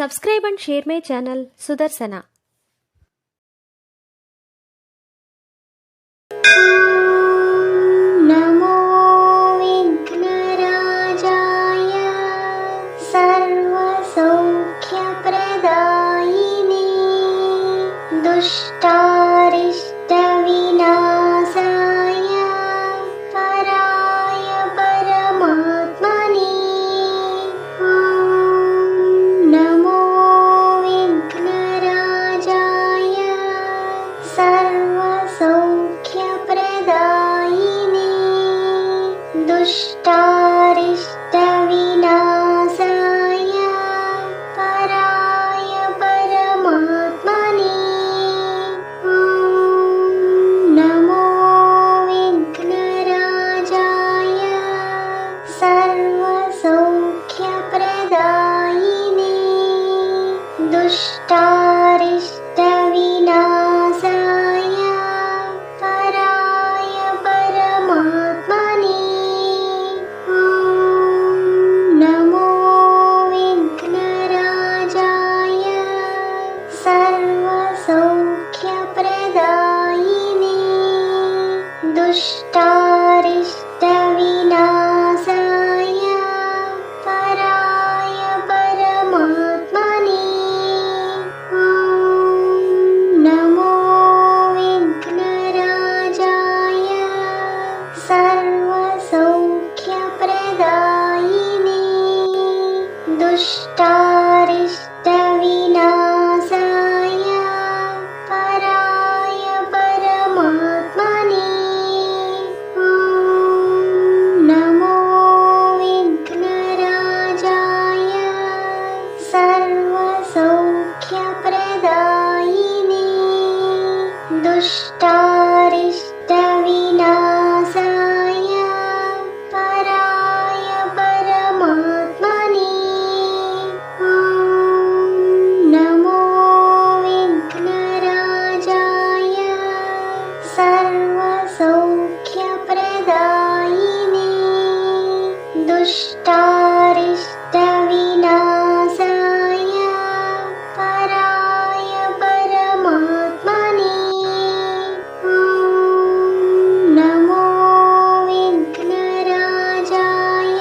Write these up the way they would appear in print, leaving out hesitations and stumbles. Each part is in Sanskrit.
Subscribe and share my channel Sudarsana. नमो विघ्नराजाय सर्वसौख्यप्रदायिने दुष्टारिष्टविनाशाय पराय परमात्मने नमो विघ्नराजाय सर्वसौख्यप्रदायिने दुष्टारिष्टविनाशाय पराय परमात्मने नमो विघ्नराजाय सर्वसौख्यप्रदायिने दुष्टारिष्टविनाशाय पराय परमात्मने नमो विघ्नराजाय सर्वसौख्यप्रदायिने दुष्टारिष्टविनाशाय पराय परमात्मने नमो विघ्नराजाय सर्वसौख्यप्रदायिने दुष्टारिष्टविनाशाय पराय परमात्मने नमो विघ्नराजाय सर्वसौख्यप्रदायिने दुष्टारिष्टविनाशाय पराय परमात्मने नमो विघ्नराजाय सर्वसौख्यप्रदायिने दुष्टारिष्टविनाशाय पराय परमात्मने नमो विघ्नराजाय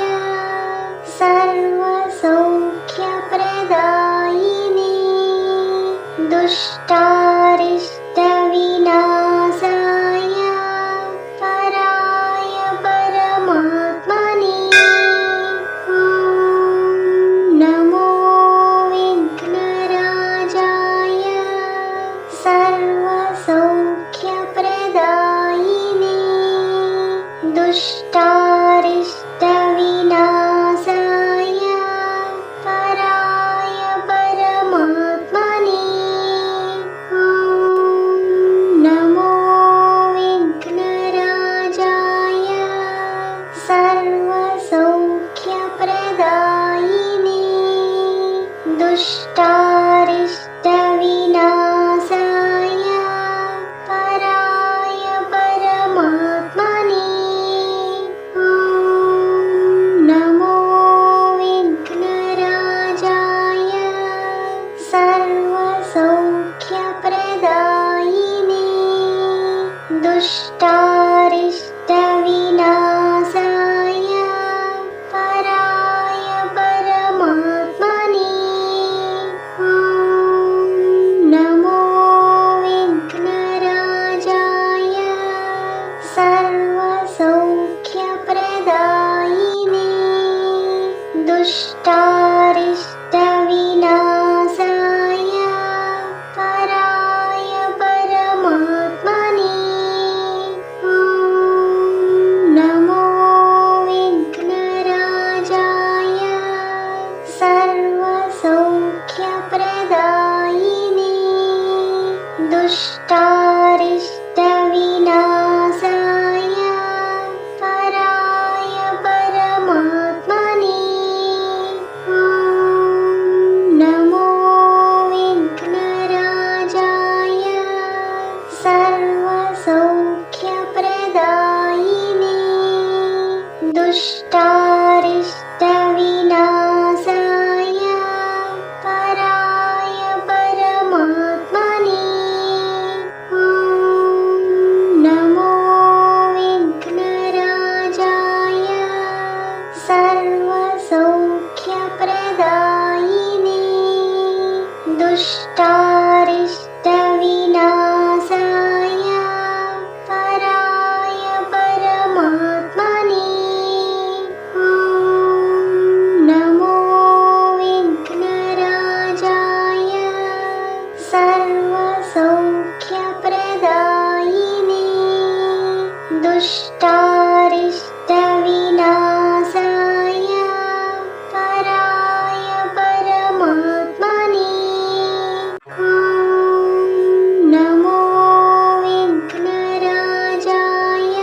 सर्वसौख्यप्रदायिने दुष्टारिष्टविनाशाय पराय परमात्मने नमो विघ्नराजाय सर्वसौख्यप्रदायिने दुष्टारिष्टविनाशाय पराय परमात्मने नमो विघ्नराजाय सर्वसौख्यप्रदायिने दुष्टारिष्टविनाशाय पराय परमात्मने नमो विघ्नराजाय सर्वसौख्यप्रदायिने दुष्टारिष्टविनाशाय पराय परमात्मने नमो विघ्नराजाय सर्वसौख्यप्रदायिने दुष्टारिष्टविनाशाय पराय परमात्मने नमो विघ्नराजाय सर्वसौख्यप्रदायिने दुष्टारिष्टविनाशाय पराय परमात्मने दुष्टारिष्टविनाशाय पराय परमात्मने ॐ नमो विघ्नराजाय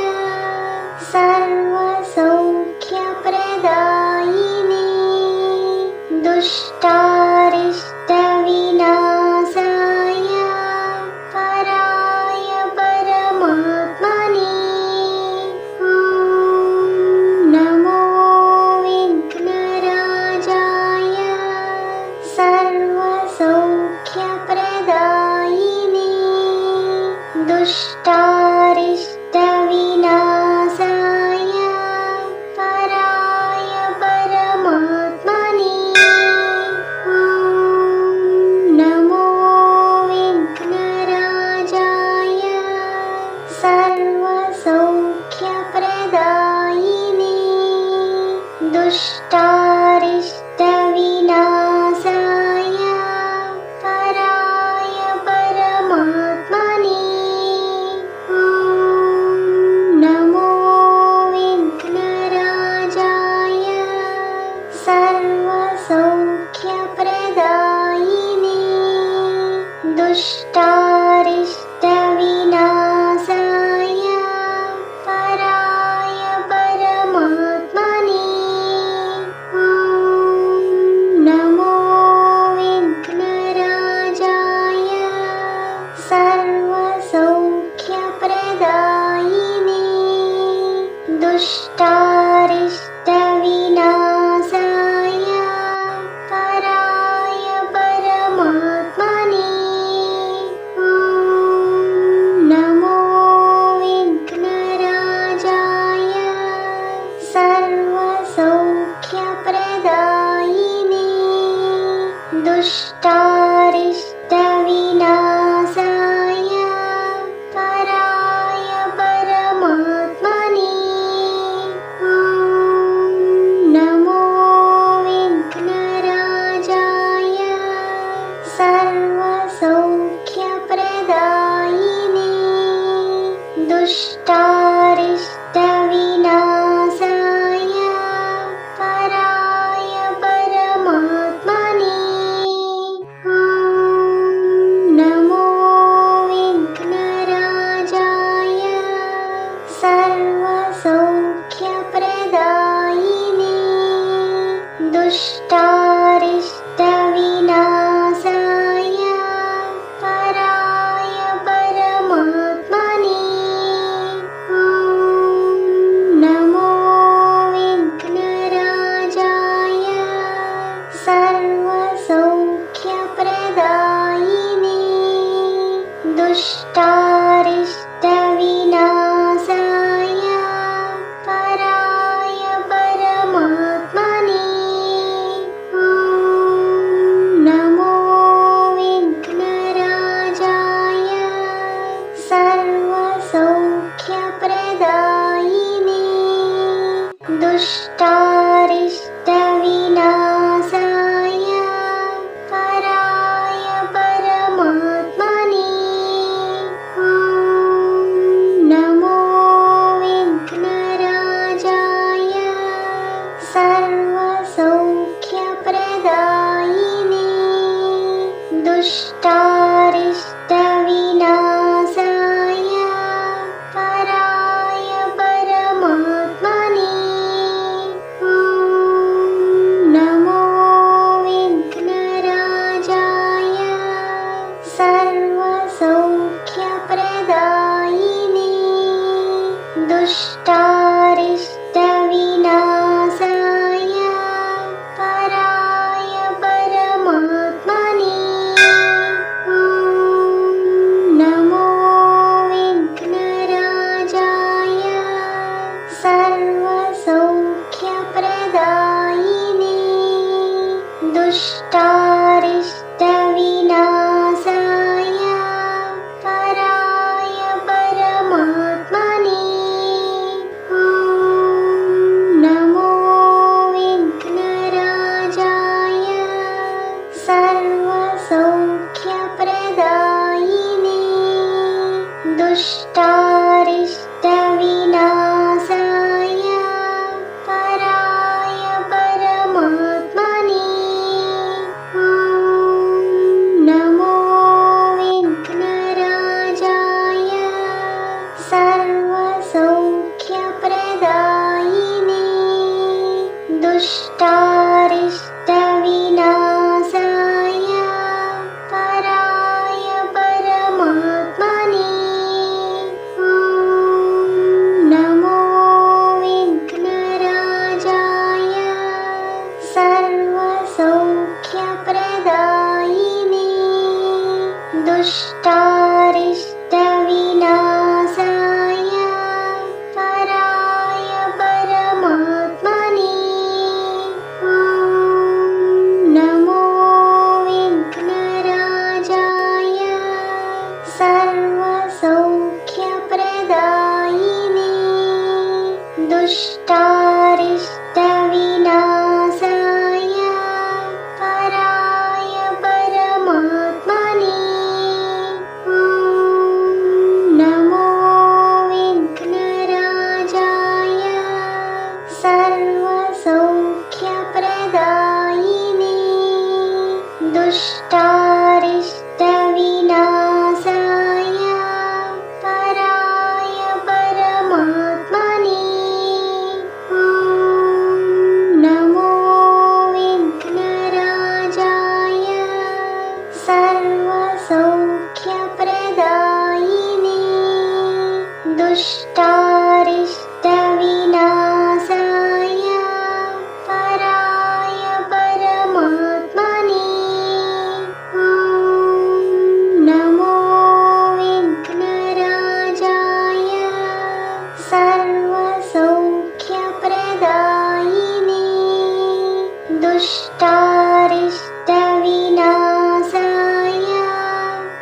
सर्वसौख्यप्रदायिने दुष्टारिष्टविनाशाय पराय परमात्मने ॐ नमो विघ्नराजाय सर्वसौख्यप्रदायिने दुष्टारिष्टविनाशाय पराय परमात्मने ॐ नमो विघ्नराजाय सर्वसौख्यप्रदायिने दुष्टारिष्टविनाशाय पराय परमात्मने ॐ नमो विघ्नराजाय सर्वसौख्यप्रदायिने दुष्टारिष्टविनाशाय पराय परमात्मने ॐ नमो विघ्नराजाय सर्वसौख्यप्रदायिने दुष्टारिष्टविनाशाय पराय परमात्मने ॐ नमो विघ्नराजाय सर्वसौख्यप्रदायिने दुष्टारिष्टविनाशाय पराय परमात्मने ॐ नमो विघ्नराजाय सर्वसौख्यप्रदायिने दुष्टारिष्टविनाशाय पराय परमात्मने ॐ नमो विघ्नराजाय सर्वसौख्यप्रदायिने दुष्टारिष्टविनाशाय पराय परमात्मने ॐ नमो विघ्नराजाय सर्वसौख्यप्रदायिने दुष्टारिष्टविनाशाय पराय परमात्मने ॐ नमो विघ्नराजाय सर्वसौख्यप्रदायिने दुष्टारिष्टविनाशाय पराय परमात्मने ॐ नमो विघ्नराजाय सर्वसौख्यप्रदायिने दुष्टारिष्टविनाशाय पराय परमात्मने ॐ नमो विघ्नराजाय सर्वसौख्यप्रदायिने दुष्टारिष्टविनाशाय पराय परमात्मने ॐ नमो विघ्नराजाय सर्वसौख्यप्रदायिने दुष्टारिष्टविनाशाय पराय परमात्मने ॐ दुष्टारिष्टविनाशाय पराय परमात्मने ॐ नमो विघ्नराजाय सर्वसौख्यप्रदायिने दुष्टारिष्टविनाशाय पराय परमात्मने ॐ नमो विघ्नराजाय सर्वसौख्यप्रदायिने दुष्टारिष्टविनाशाय पराय परमात्मने ॐ नमो विघ्नराजाय सर्वसौख्यप्रदायिने दुष्टारिष्टविनाशाय पराय परमात्मने ॐ नमो विघ्नराजाय सर्वसौख्यप्रदायिने दुष्टारिष्टविनाशाय पराय परमात्मने ॐ नमो विघ्नराजाय सर्वसौख्यप्रदायिने दुष्टारिष्टविनाशाय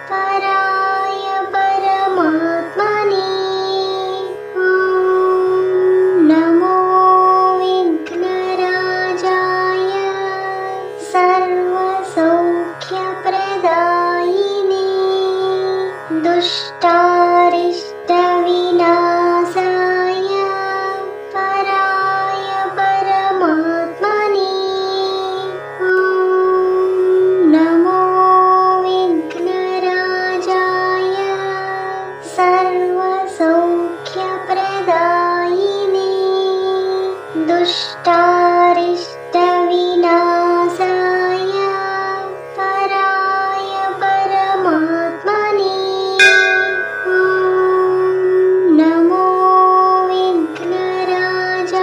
पराय परमात्मने ॐ नमो विघ्नराजाय सर्वसौख्यप्रदायिने दुष्टारिष्टविनाशाय पराय परमात्मने ॐ नमो विघ्नराजाय सर्वसौख्यप्रदायिने दुष्टारिष्टविनाशाय पराय परमात्मने ॐ नमो विघ्नराजाय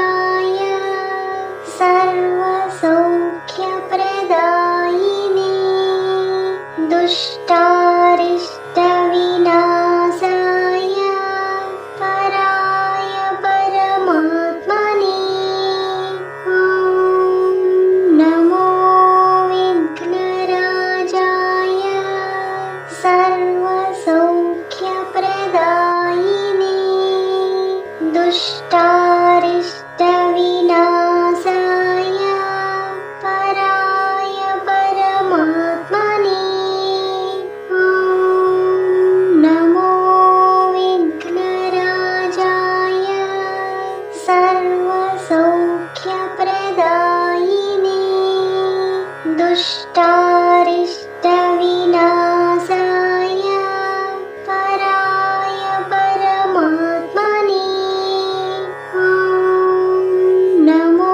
सर्वसौख्यप्रदायिने दुष्टारिष्टविनाशाय पराय परमात्मने ॐ नमो विघ्नराजाय सर्वसौख्यप्रदायिने दुष्टारिष्टविनाशाय पराय परमात्मने ॐ नमो विघ्नराजाय सर्वसौख्यप्रदायिने दुष्टारिष्टविनाशाय पराय परमात्मने ॐ नमो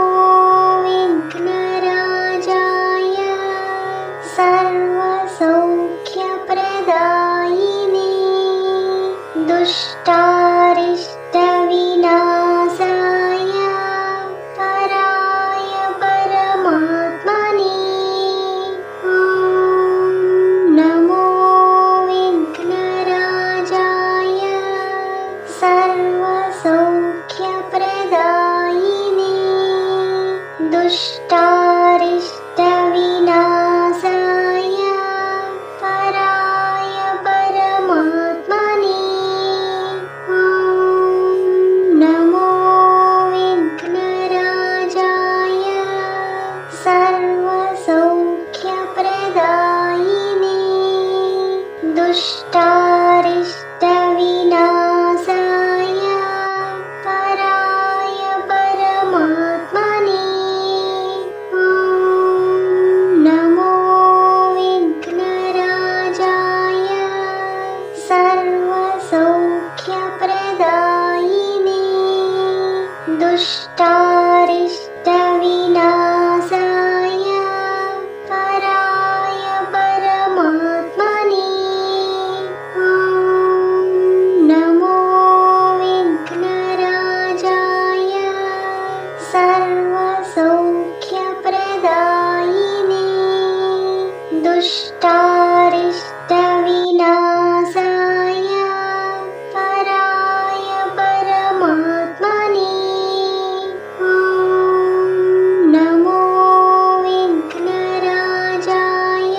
दुष्टारिष्टविनाशाय पराय परमात्मने ॐ नमो विघ्नराजाय सर्वसौख्यप्रदायिने दुष्टारिष्टविनाशाय पराय परमात्मने ॐ नमो विघ्नराजाय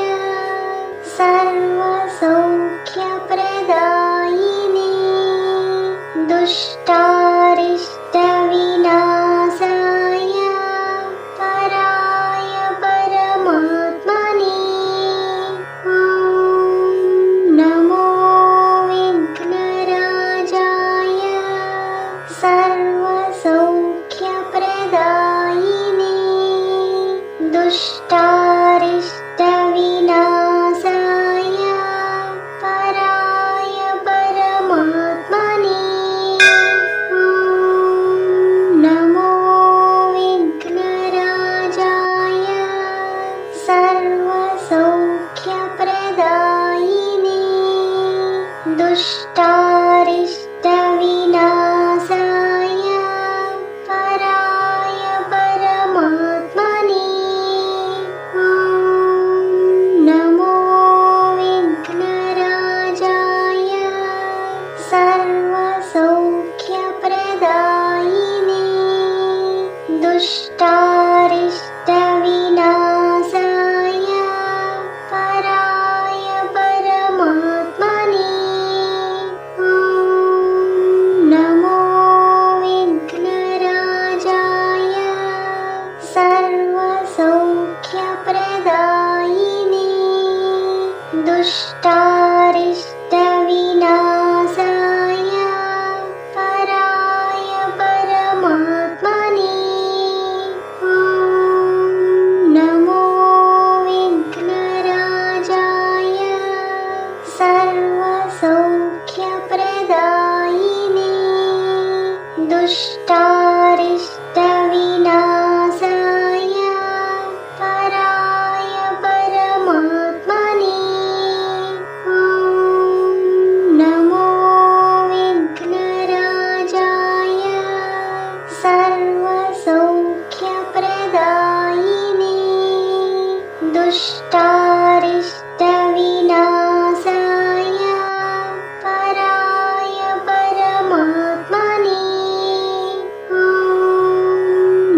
सर्वसौख्यप्रदायिने दुष्टारिष्टविनाशाय पराय परमात्मने ॐ नमो विघ्नराजाय सर्वसौख्यप्रदायिने दुष्टारिष्टविनाशाय पराय परमात्मने ॐ नमो विघ्नराजाय सर्वसौख्यप्रदायिने दुष्टारिष्टविनाशाय पराय परमात्मने ॐ नमो विघ्नराजाय सर्वसौख्यप्रदायिने दुष्टारिष्टविनाशाय पराय परमात्मने ॐ नमो विघ्नराजाय सर्वसौख्यप्रदायिने दुष्टारिष्टविनाशाय पराय परमात्मने ॐ नमो विघ्नराजाय सर्वसौख्यप्रदायिने दुष्टारिष्टविनाशाय पराय परमात्मने ॐ नमो विघ्नराजाय सर्वसौख्यप्रदायिने दुष्टारिष्टविनाशाय पराय परमात्मने ॐ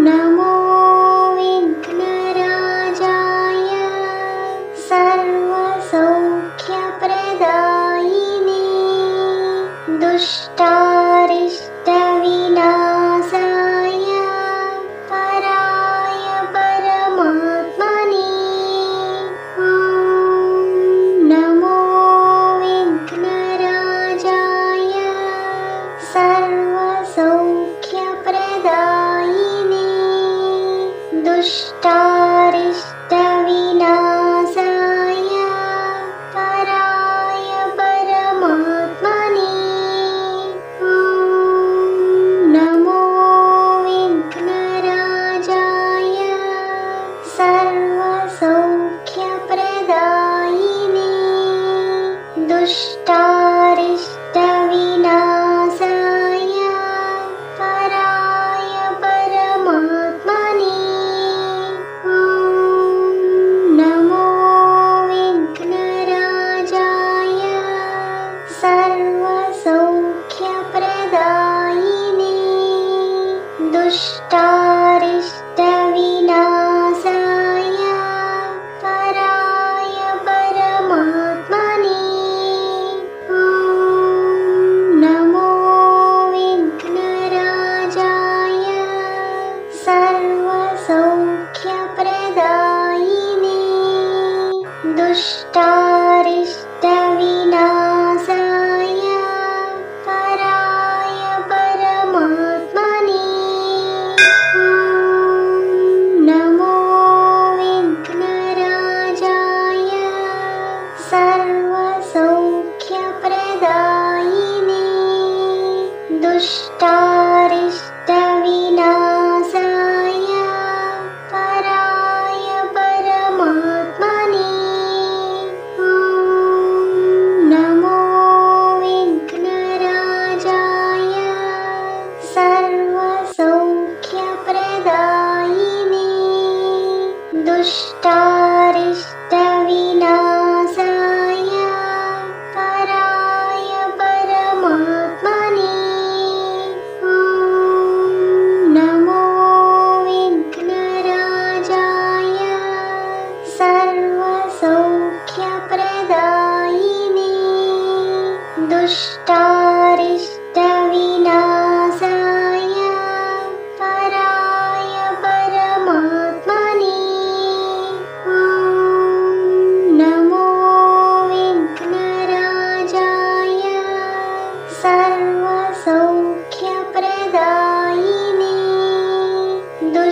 नमो विघ्नराजाय सर्वसौख्यप्रदायिने दुष्टारिष्टविनाशाय पराय परमात्मने ॐ नमो विघ्नराजाय सर्वसौख्यप्रदायिने दुष्टारिष्टविनाशाय पराय परमात्मने ॐ नमो विघ्नराजाय सर्वसौख्यप्रदायिने दुष्टारिष्टविनाशाय पराय परमात्मने ॐ नमो विघ्नराजाय सर्वसौख्यप्रदायिने दुष्टारिष्टविनाशाय पराय परमात्मने ॐ नमो विघ्नराजाय सर्वसौख्यप्रदायिने दुष्टारिष्टविनाशाय पराय परमात्मने ॐ नमो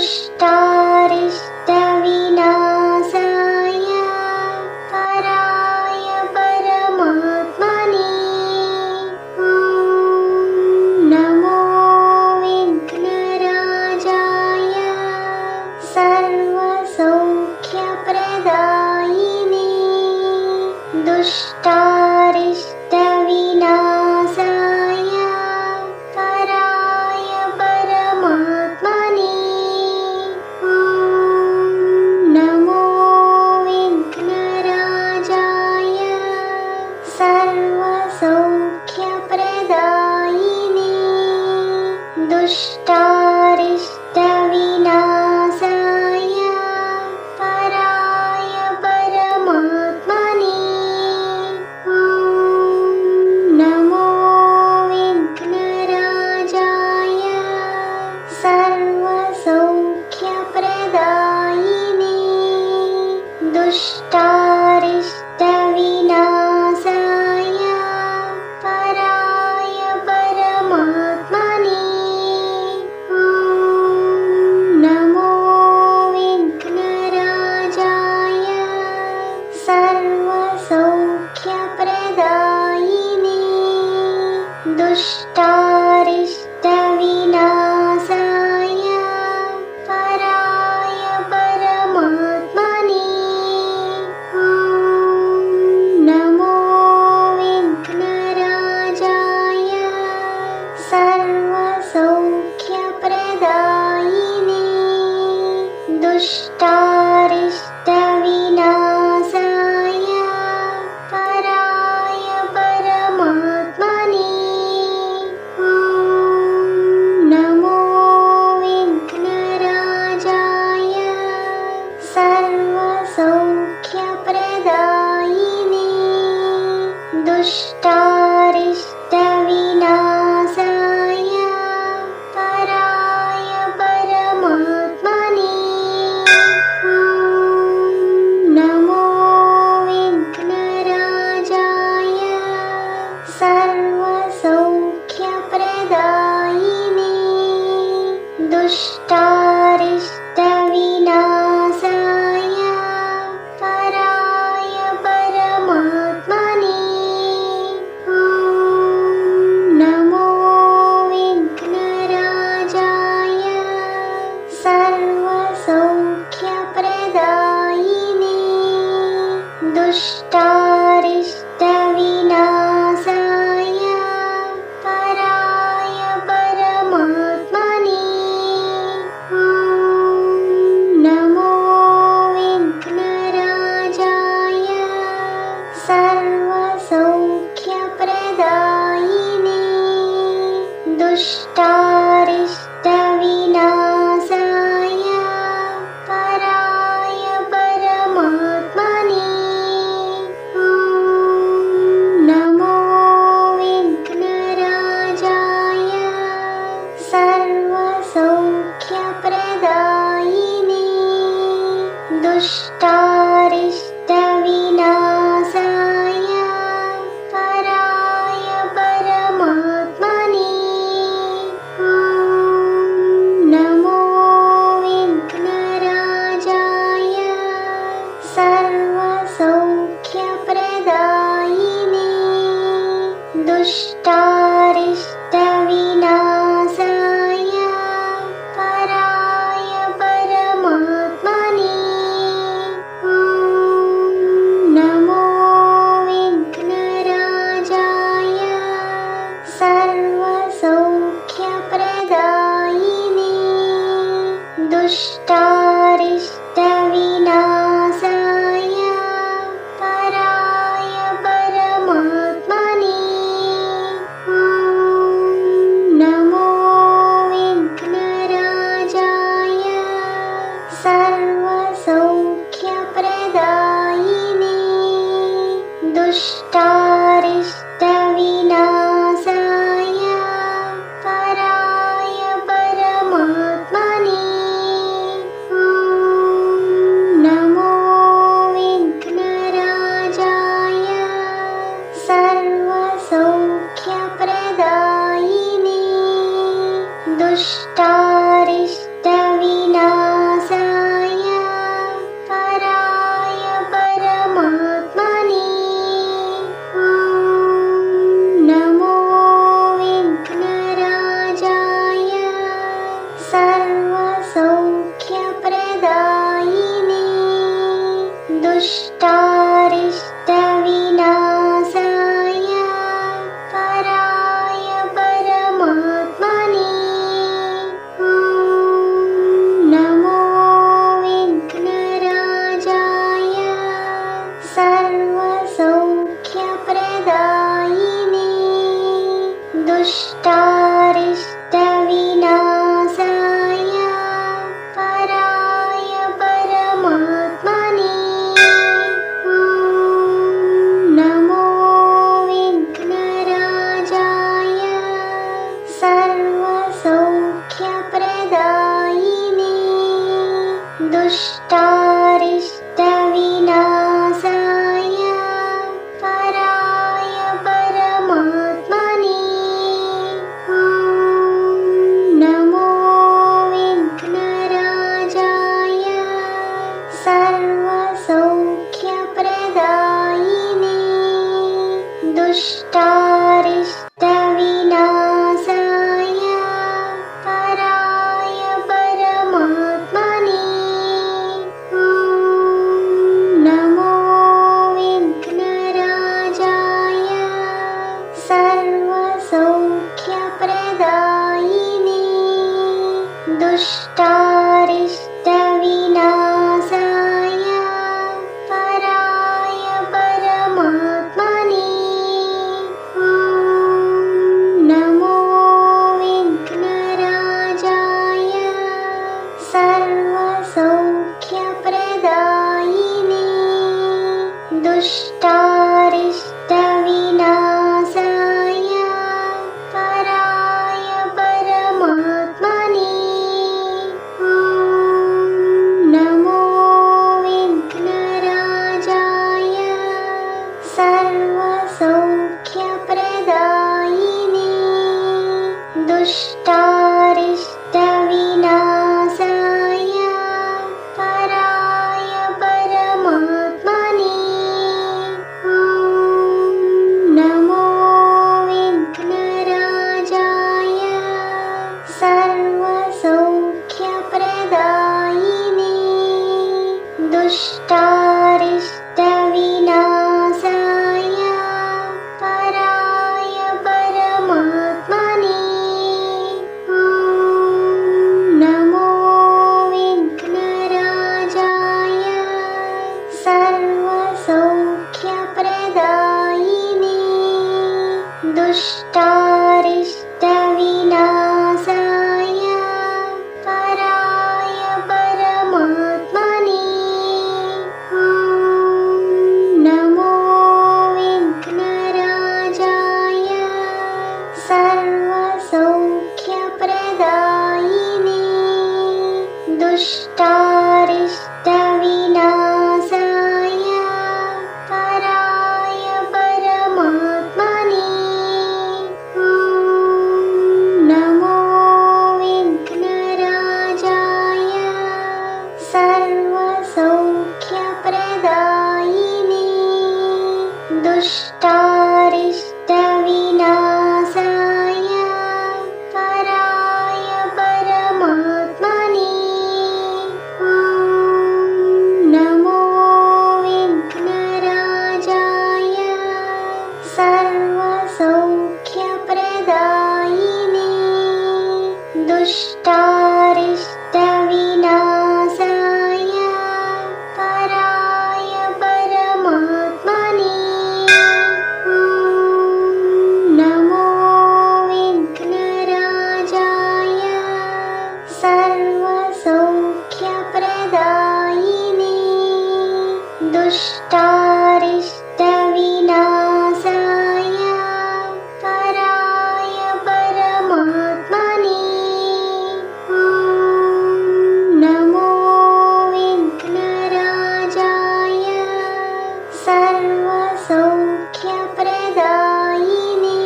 दुष्टारिष्टविनाशाय पराय परमात्मने नमो विघ्नराजाय सर्वसौख्यप्रदायिने दुष्टारिष्टविनाशाय पराय परमात्मने नमो विघ्नराजाय सर्वसौख्यप्रदायिने दुष्टारिष्टविनाशाय पराय परमात्मने नमो विघ्नराजाय सर्वसौख्यप्रदायिने दुष्टारिष्टविनाशाय पराय परमात्मने नमो विघ्नराजाय सर्वसौख्यप्रदायिने दुष्टारिष्टविनाशाय पराय परमात्मने नमो विघ्नराजाय सर्वसौख्यप्रदायिने दुष्टारिष्टविनाशाय पराय परमात्मने नमो विघ्नराजाय सर्वसौख्यप्रदायिने दुष्टारिष्टविनाशाय पराय परमात्मने नमो विघ्नराजाय सर्वसौख्यप्रदायिने दुष्टारिष्टविनाशाय पराय परमात्मने नमो विघ्नराजाय सर्वसौख्यप्रदायिने दुष्टारिष्टविनाशाय पराय परमात्मने नमो विघ्नराजाय सर्वसौख्यप्रदायिने दुष्टारिष्टविनाशाय पराय परमात्मने नमो विघ्नराजाय सर्वसौख्यप्रदायिने दुष्टारिष्टविनाशाय पराय परमात्मने नमो विघ्नराजाय सर्वसौख्यप्रदायिने दुष्टारिष्टविनाशाय पराय परमात्मने नमो विघ्नराजाय सर्वसौख्यप्रदायिने दुष्टारिष्टविनाशाय पराय परमात्मने नमो विघ्नराजाय सर्वसौख्यप्रदायिने दुष्टारिष्टविनाशाय पराय परमात्मने दुष्टारिष्टविनाशाय पराय परमात्मने ॐ नमो विघ्नराजाय सर्वसौख्यप्रदायिने दुष्टारिष्टविनाशाय पराय परमात्मने ॐ नमो विघ्नराजाय सर्वसौख्यप्रदायिने दुष्टारिष्टविनाशाय पराय परमात्मने ॐ नमो विघ्नराजाय सर्वसौख्यप्रदायिने दुष्टारिष्टविनाशाय पराय परमात्मने ॐ नमो विघ्नराजाय सर्वसौख्यप्रदायिने दुष्टारिष्टविनाशाय पराय परमात्मने ॐ नमो विघ्नराजाय सर्वसौख्यप्रदायिने दुष्टारिष्टविनाशाय पराय परमात्मने ॐ नमो विघ्नराजाय सर्वसौख्यप्रदायिने दुष्टारिष्टविनाशाय पराय परमात्मने ॐ नमो विघ्नराजाय सर्वसौख्यप्रदायिने दुष्टारिष्टविनाशाय पराय परमात्मने ॐ नमो विघ्नराजाय सर्वसौख्यप्रदायिने दुष्टारिष्टविनाशाय पराय परमात्मने ॐ नमो विघ्नराजाय सर्वसौख्यप्रदायिने दुष्टारिष्टविनाशाय पराय परमात्मने ॐ नमो विघ्नराजाय सर्वसौख्यप्रदायिने दुष्टारिष्टविनाशाय पराय परमात्मने ॐ नमो विघ्नराजाय सर्वसौख्यप्रदायिने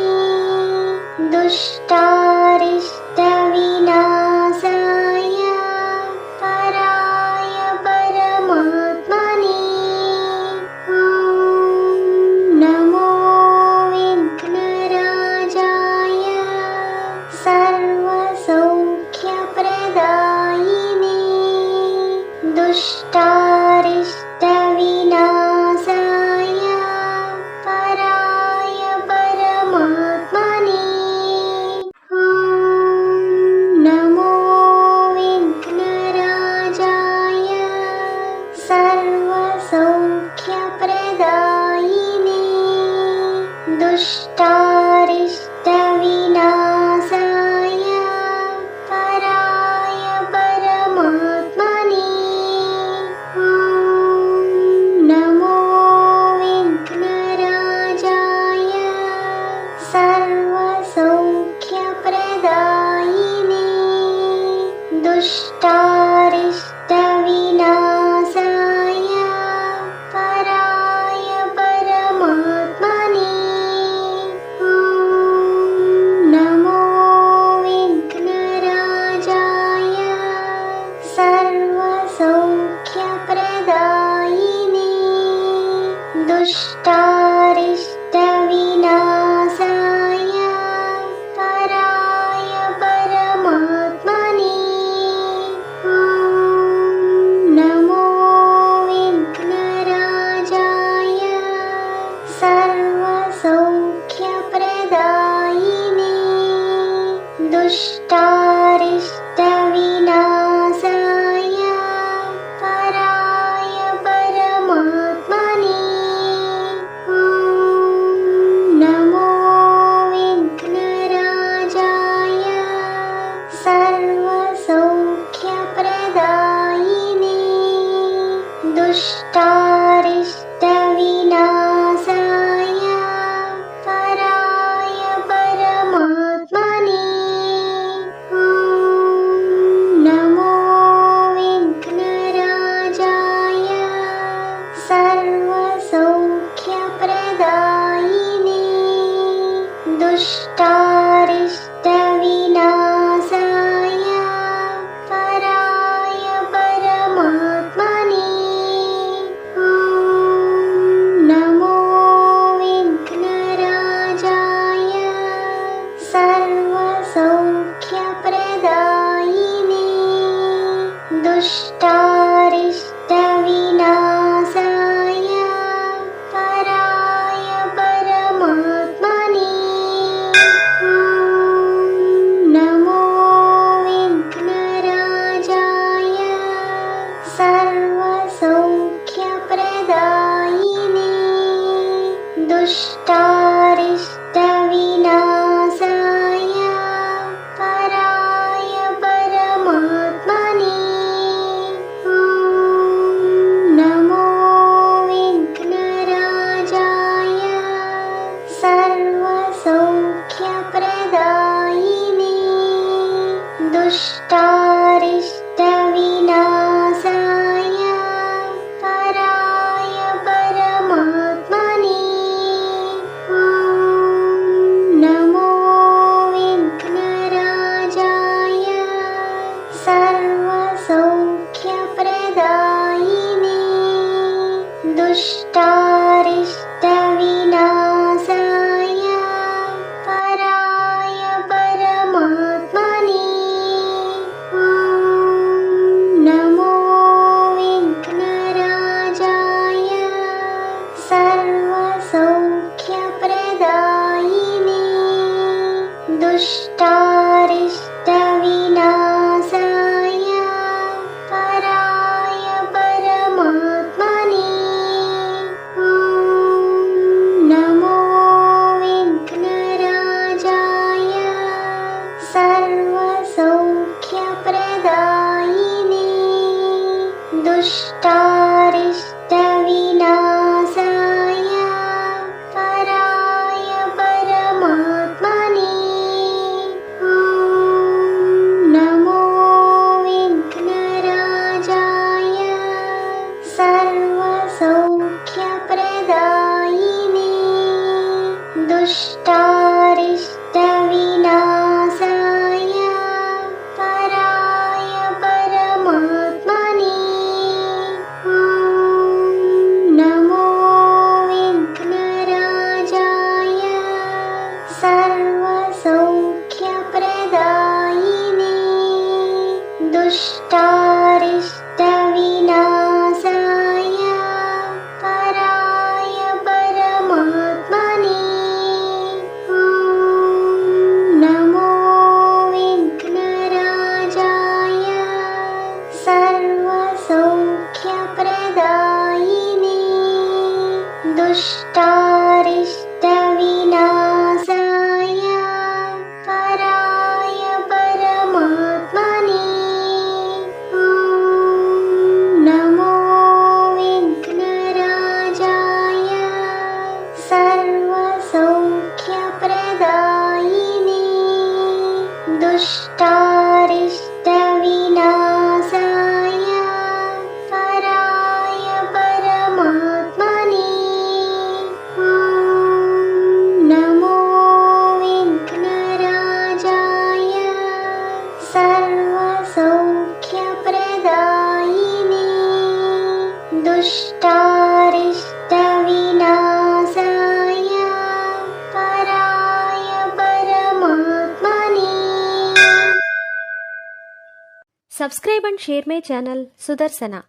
दुष्टारिष्टविनाशाय पराय परमात्मने ॐ नमो विघ्नराजाय सर्वसौख्यप्रदायिने दुष्टारिष्टविनाशाय पराय परमात्मने ॐ नमो विघ्नराजाय सर्वसौख्यप्रदायिने दुष्टारिष्टविनाशाय पराय परमात्मने ॐ नमो विघ्नराजाय सर्वसौख्यप्रदायिने दुष्टारिष्टविनाशाय विनाशाय पराय परमात्मने ॐ नमो विघ्नराजाय सर्वसौख्यप्रदायिने दुष्टारिष्टविनाशाय पराय परमात्मने ॐ नमो विघ्नराजाय सर्वसौख्यप्रदायिने दुष्टारिष्टविनाशाय पराय परमात्मने ॐ नमो विघ्नराजाय सर्वसौख्यप्रदायिने दुष्टारिष्टविनाशाय पराय परमात्मने ॐ नमो विघ्नराजाय सर्वसौख्यप्रदायिने दुष्टारिष्टविनाशाय पराय परमात्मने ॐ नमो विघ्नराजाय सर्वसौख्यप्रदायिने दुष्टारिष्टविनाशाय पराय परमात्मने ॐ नमो विघ्नराजाय सर्वसौख्यप्रदायिने दुष्टारिष्टविनाशाय पराय परमात्मने ॐ नमो विघ्नराजाय सर्वसौख्यप्रदायिने दुष्टारिष्टविनाशाय पराय परमात्मने ॐ नमो विघ्नराजाय सर्वसौख्यप्रदायिने दुष्टारिष्टविनाशाय पराय परमात्मने ॐ नमो विघ्नराजाय सर्वसौख्यप्रदायिने दुष्टारिष्टविनाशाय पराय परमात्मने ॐ नमो विघ्नराजाय सर्वसौख्यप्रदायिने दुष्टारिष्टविनाशाय पराय परमात्मने ॐ नमो विघ्नराजाय सर्वसौख्यप्रदायिने दुष्टारिष्टविनाशाय पराय परमात्मने ॐ नमो विघ्नराजाय सर्वसौख्यप्रदायिने दुष्टारिष्टविनाशाय पराय परमात्मने ॐ नमो विघ्नराजाय सर्वसौख्यप्रदायिने दुष्टारिष्टविनाशाय पराय परमात्मने ॐ नमो अष्टारिष्टविनाशाय पराय परमात्मने. Subscribe and share my channel Sudarsana.